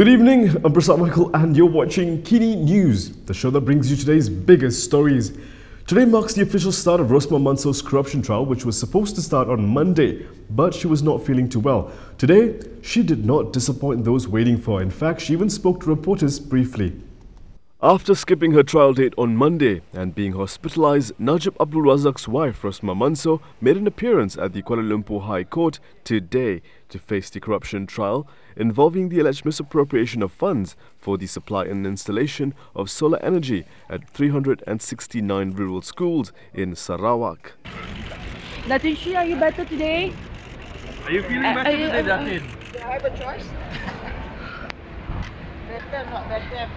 Good evening, I'm Michael and you're watching Kini News, the show that brings you today's biggest stories. Today marks the official start of Rosmah Mansor's corruption trial, which was supposed to start on Monday, but she was not feeling too well. Today, she did not disappoint those waiting for her. In fact, she even spoke to reporters briefly. After skipping her trial date on Monday and being hospitalized, Najib Razak's wife, Rosmah Mansor, made an appearance at the Kuala Lumpur High Court today to face the corruption trial involving the alleged misappropriation of funds for the supply and installation of solar energy at 369 rural schools in Sarawak. Natinshi, are you better today? Are you feeling better today, Datin? Do I have a choice? Better, not better.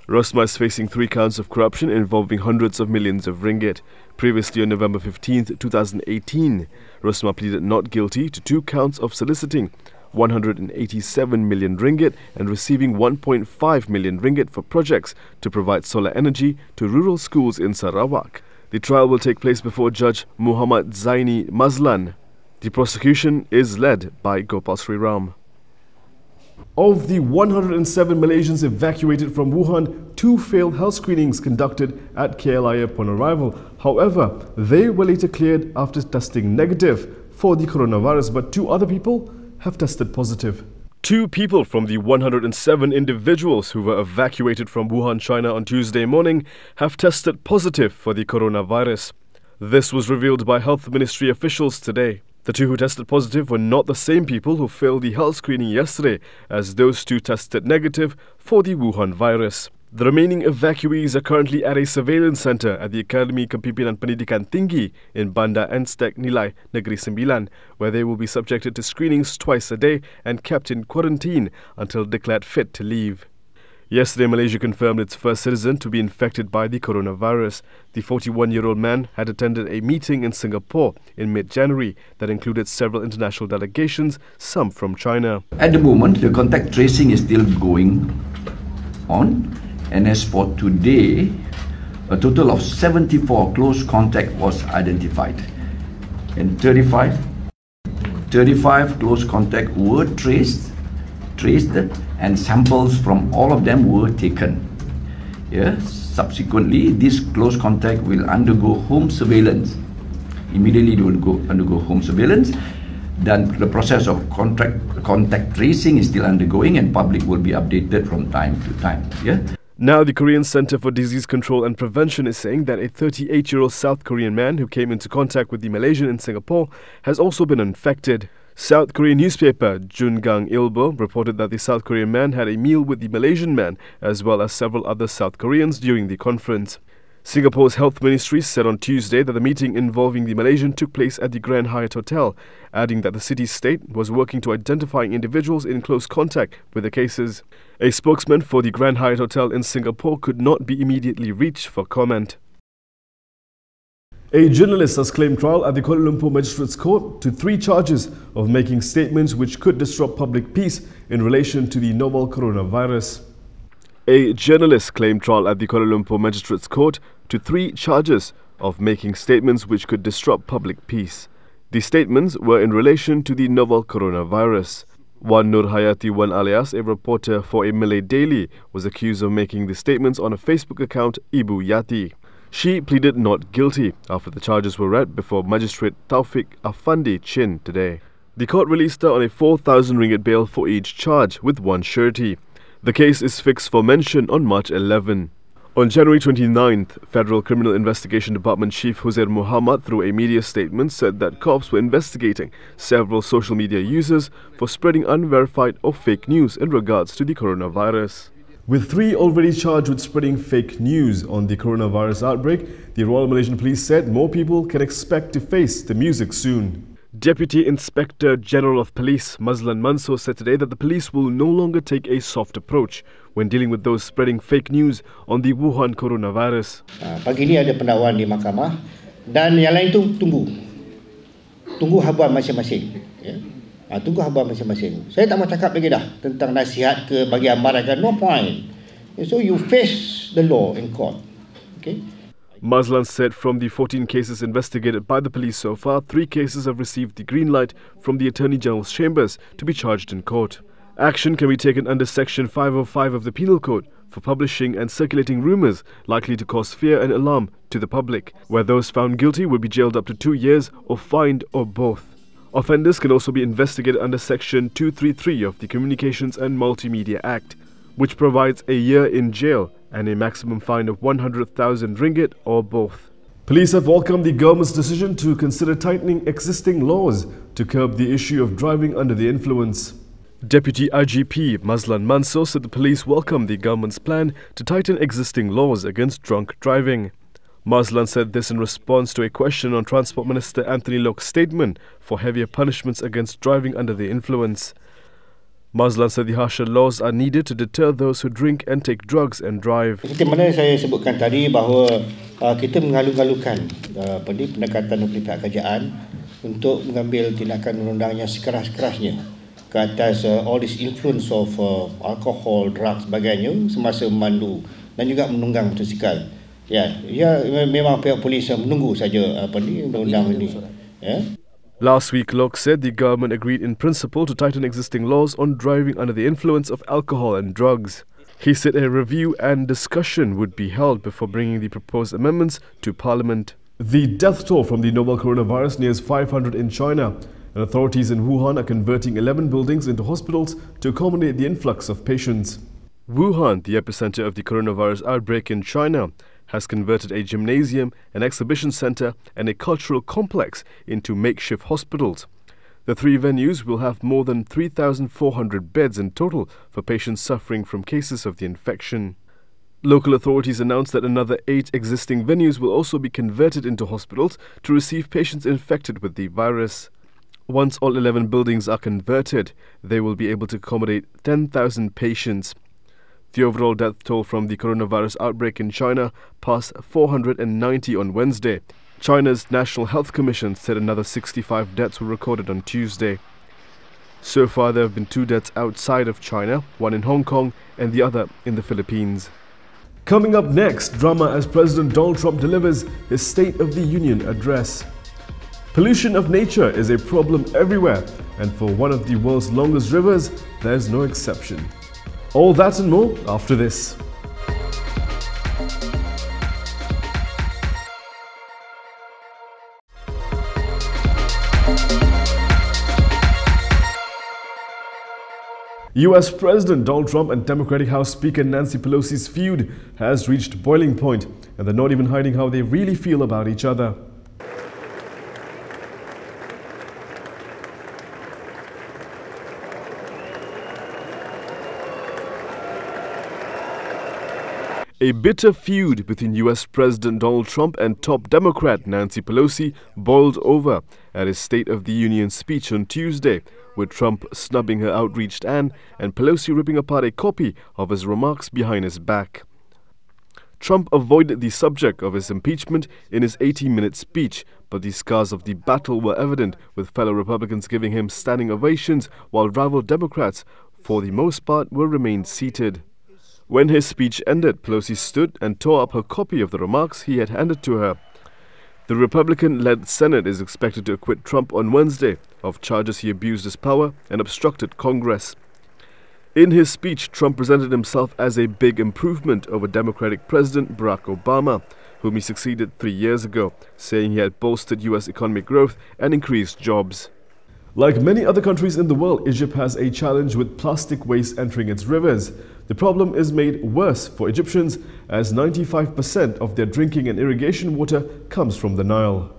Rosmah is facing 3 counts of corruption involving hundreds of millions of ringgit. Previously, on November 15, 2018, Rosmah pleaded not guilty to 2 counts of soliciting 187 million ringgit and receiving 1.5 million ringgit for projects to provide solar energy to rural schools in Sarawak. The trial will take place before Judge Muhammad Zaini Mazlan. The prosecution is led by Gopal Sriram. Of the 107 Malaysians evacuated from Wuhan, 2 failed health screenings conducted at KLIA upon arrival. However, they were later cleared after testing negative for the coronavirus, but 2 other people have tested positive. 2 people from the 107 individuals who were evacuated from Wuhan, China on Tuesday morning have tested positive for the coronavirus. This was revealed by Health Ministry officials today. The 2 who tested positive were not the same people who failed the health screening yesterday, as those 2 tested negative for the Wuhan virus. The remaining evacuees are currently at a surveillance centre at the Akademi Kepimpinan Pendidikan Tinggi in Bandar Anstek Nile, Negeri Sembilan, where they will be subjected to screenings twice a day and kept in quarantine until declared fit to leave. Yesterday, Malaysia confirmed its first citizen to be infected by the coronavirus. The 41-year-old man had attended a meeting in Singapore in mid-January that included several international delegations, some from China. At the moment, the contact tracing is still going on, and as for today, a total of 74 close contact was identified, and 35 close contact were traced, and samples from all of them were taken. Subsequently, this close contact will undergo home surveillance. Immediately, they will undergo home surveillance. Then the process of contact tracing is still undergoing, and public will be updated from time to time. Now, the Korean Center for Disease Control and Prevention is saying that a 38-year-old South Korean man who came into contact with the Malaysian in Singapore has also been infected. South Korean newspaper Jungang Ilbo reported that the South Korean man had a meal with the Malaysian man as well as several other South Koreans during the conference. Singapore's Health Ministry said on Tuesday that the meeting involving the Malaysian took place at the Grand Hyatt Hotel, adding that the city-state was working to identifying individuals in close contact with the cases. A spokesman for the Grand Hyatt Hotel in Singapore could not be immediately reached for comment. A journalist has claimed trial at the Kuala Lumpur Magistrates Court to 3 charges of making statements which could disrupt public peace in relation to the novel coronavirus. A journalist claimed trial at the Kuala Lumpur Magistrates Court to 3 charges of making statements which could disrupt public peace. The statements were in relation to the novel coronavirus. Wan Nur Hayati Wan alias, a reporter for a Malay daily, was accused of making the statements on a Facebook account, Ibu Yati. She pleaded not guilty after the charges were read before Magistrate Taufik Afandi Chin today. The court released her on a 4,000 ringgit bail for each charge with 1 surety. The case is fixed for mention on March 11. On January 29th, Federal Criminal Investigation Department Chief Huzair Muhammad, through a media statement, said that cops were investigating several social media users for spreading unverified or fake news in regards to the coronavirus. With 3 already charged with spreading fake news on the coronavirus outbreak, the Royal Malaysian Police said more people can expect to face the music soon. Deputy Inspector General of Police Rosmah Mansor said today that the police will no longer take a soft approach when dealing with those spreading fake news on the Wuhan coronavirus. Pagi ini ada pendakwaan di mahkamah dan yang lain tu tunggu habuan masing-masing. Tunggu habuan masing-masing. Saya tak mau cakap lagi dah tentang nasihat ke bagi amaran, no point. So you face the law in court. Okay? Mazlan said from the 14 cases investigated by the police so far, 3 cases have received the green light from the Attorney General's chambers to be charged in court. Action can be taken under Section 505 of the Penal Code for publishing and circulating rumours likely to cause fear and alarm to the public, where those found guilty will be jailed up to 2 years or fined or both. Offenders can also be investigated under Section 233 of the Communications and Multimedia Act, which provides a year in jail and a maximum fine of 100,000 ringgit or both. Police have welcomed the government's decision to consider tightening existing laws to curb the issue of driving under the influence. Deputy IGP Rosmah Mansor said the police welcomed the government's plan to tighten existing laws against drunk driving. Rosmah said this in response to a question on Transport Minister Anthony Lok's statement for heavier punishments against driving under the influence. Rosmah said the harsher laws are needed to deter those who drink and take drugs and drive. Seperti mana saya sebutkan tadi bahawa kita mengalu-alukan pendekatan oleh pihak kerajaan untuk mengambil tindakan undang-undang yang sekeras-kerasnya ke atas all this influence of alcohol, drugs sebagainya semasa memandu dan juga menunggang motosikal. Ya, memang pihak polis menunggu saja undang-undang ini. Ya. Last week, Lok said the government agreed in principle to tighten existing laws on driving under the influence of alcohol and drugs. He said a review and discussion would be held before bringing the proposed amendments to Parliament. The death toll from the novel coronavirus nears 500 in China, and authorities in Wuhan are converting 11 buildings into hospitals to accommodate the influx of patients. Wuhan, the epicenter of the coronavirus outbreak in China, has converted a gymnasium, an exhibition center and a cultural complex into makeshift hospitals. The 3 venues will have more than 3,400 beds in total for patients suffering from cases of the infection. Local authorities announced that another 8 existing venues will also be converted into hospitals to receive patients infected with the virus. Once all 11 buildings are converted, they will be able to accommodate 10,000 patients. The overall death toll from the coronavirus outbreak in China passed 490 on Wednesday. China's National Health Commission said another 65 deaths were recorded on Tuesday. So far, there have been 2 deaths outside of China, one in Hong Kong and the other in the Philippines. Coming up next, drama as President Donald Trump delivers his State of the Union address. Pollution of nature is a problem everywhere, and for one of the world's longest rivers, there's no exception. All that and more after this. US President Donald Trump and Democratic House Speaker Nancy Pelosi's feud has reached boiling point, and they're not even hiding how they really feel about each other. A bitter feud between US President Donald Trump and top Democrat Nancy Pelosi boiled over at his State of the Union speech on Tuesday, with Trump snubbing her outreached Anne and Pelosi ripping apart a copy of his remarks behind his back. Trump avoided the subject of his impeachment in his 80-minute speech, but the scars of the battle were evident, with fellow Republicans giving him standing ovations while rival Democrats, for the most part, remained seated. When his speech ended, Pelosi stood and tore up her copy of the remarks he had handed to her. The Republican-led Senate is expected to acquit Trump on Wednesday of charges he abused his power and obstructed Congress. In his speech, Trump presented himself as a big improvement over Democratic President Barack Obama, whom he succeeded 3 years ago, saying he had bolstered U.S. economic growth and increased jobs. Like many other countries in the world, Egypt has a challenge with plastic waste entering its rivers. The problem is made worse for Egyptians, as 95% of their drinking and irrigation water comes from the Nile.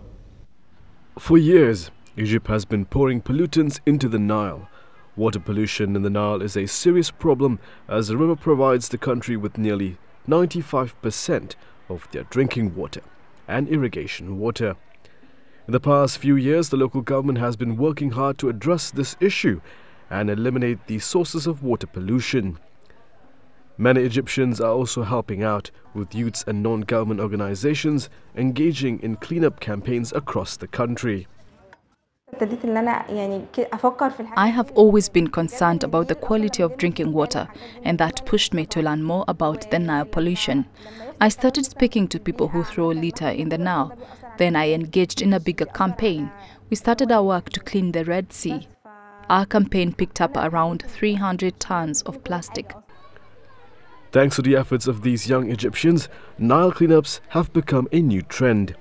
For years, Egypt has been pouring pollutants into the Nile. Water pollution in the Nile is a serious problem, as the river provides the country with nearly 95% of their drinking water and irrigation water. In the past few years, the local government has been working hard to address this issue and eliminate the sources of water pollution. Many Egyptians are also helping out, with youths and non-government organizations engaging in cleanup campaigns across the country. I have always been concerned about the quality of drinking water, and that pushed me to learn more about the Nile pollution. I started speaking to people who throw litter in the Nile. Then I engaged in a bigger campaign. We started our work to clean the Red Sea. our campaign picked up around 300 tons of plastic. Thanks to the efforts of these young Egyptians, Nile cleanups have become a new trend.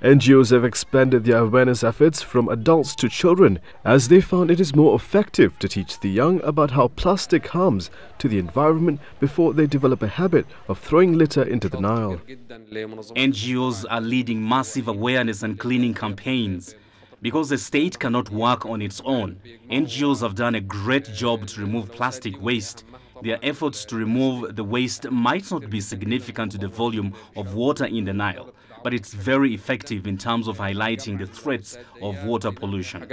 NGOs have expanded their awareness efforts from adults to children, as they found it is more effective to teach the young about how plastic harms to the environment before they develop a habit of throwing litter into the Nile. NGOs are leading massive awareness and cleaning campaigns. Because the state cannot work on its own, NGOs have done a great job to remove plastic waste. Their efforts to remove the waste might not be significant to the volume of water in the Nile, but it's very effective in terms of highlighting the threats of water pollution.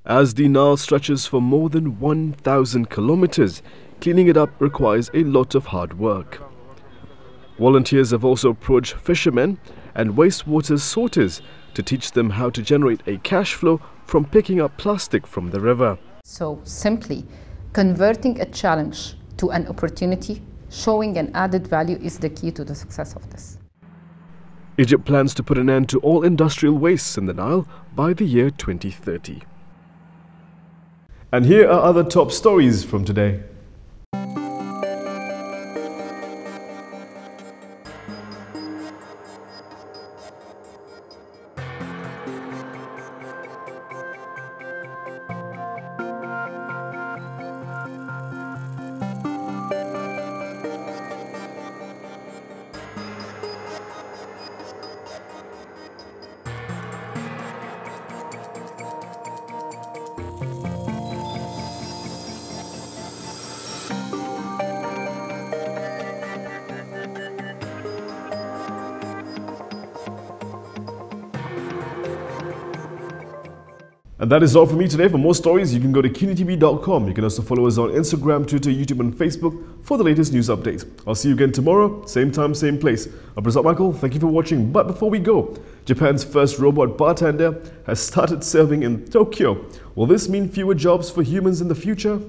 As the Nile stretches for more than 1,000 kilometers, cleaning it up requires a lot of hard work. Volunteers have also approached fishermen and wastewater sorters to teach them how to generate a cash flow from picking up plastic from the river. So simply, converting a challenge to an opportunity, showing an added value is the key to the success of this. Egypt plans to put an end to all industrial wastes in the Nile by the year 2030. And here are other top stories from today. And that is all for me today. For more stories, you can go to KiniTV.com. You can also follow us on Instagram, Twitter, YouTube and Facebook for the latest news updates. I'll see you again tomorrow, same time, same place. I'm Rosmah Mansor. Thank you for watching. But before we go, Japan's first robot bartender has started serving in Tokyo. Will this mean fewer jobs for humans in the future?